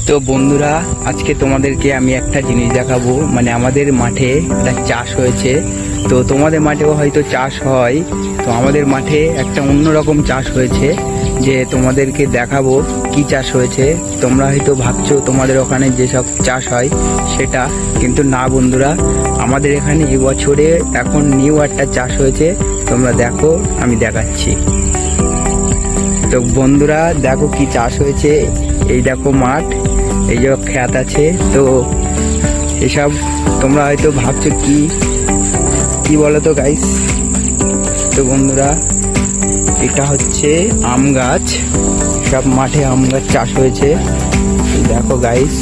তো বন্ধুরা, আজকে তোমাদেরকে আমি একটা জিনিস দেখাবো। মানে আমাদের মাঠে একটা চাষ হয়েছে। তো তোমাদের মাঠেও হয়তো চাষ হয়, তো আমাদের মাঠে একটা অন্যরকম চাষ হয়েছে, যে তোমাদেরকে দেখাবো কি চাষ হয়েছে। তোমরা হয়তো ভাবছো তোমাদের ওখানে যেসব চাষ হয় সেটা, কিন্তু না বন্ধুরা, আমাদের এখানে এবছরে এখন নিউ একটা চাষ হয়েছে। তোমরা দেখো, আমি দেখাচ্ছি। তো বন্ধুরা দেখো কি চাষ হয়েছে। এই দেখো মাঠ, এই যে ক্ষেত আছে। তো এসব তোমরা হয়তো ভাবছো কি বলো তো গাইস। তো বন্ধুরা, এটা হচ্ছে আম গাছ। সব মাঠে আম গাছ চাষ হয়েছে। দেখো গাইস,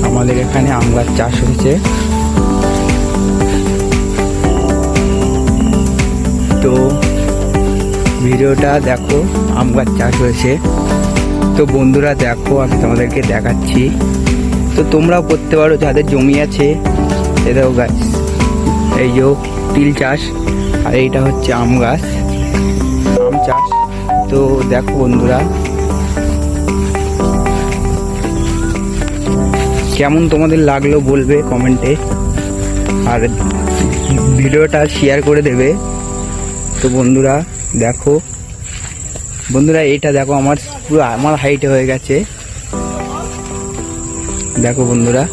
আমাদের এখানে আম গাছ চাষ হয়েছে। তো ভিডিওটা দেখো, আম গাছ চাষ হয়েছে। তো বন্ধুরা দেখো, আমি তোমাদেরকে দেখাচ্ছি। তো তোমরাও করতে পারো যাদের জমি আছে। এই দেখো গাছ, এই যে তিল চাষ, আর এইটা হচ্ছে আম গাছ, আম চাষ। তো দেখো বন্ধুরা, কেমন তোমাদের লাগলো বলবে কমেন্টে, আর ভিডিওটা শেয়ার করে দেবে। তো বন্ধুরা দেখো, বন্ধুরা এটা দেখো, আমার পুরো আমার হাইটে হয়ে গেছে। দেখো বন্ধুরা,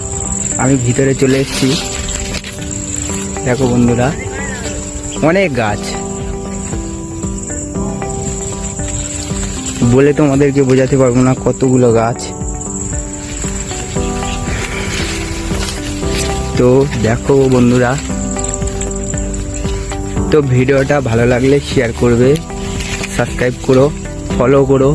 আমি ভিতরে চলে এসেছি। দেখো বন্ধুরা, অনেক গাছ, বলে তোমাদেরকে বোঝাতে পারবো না কতগুলো গাছ। তো দেখো বন্ধুরা, তো ভিডিওটা ভালো লাগলে শেয়ার করবে, সাবস্ক্রাইব করো, ফলো করো।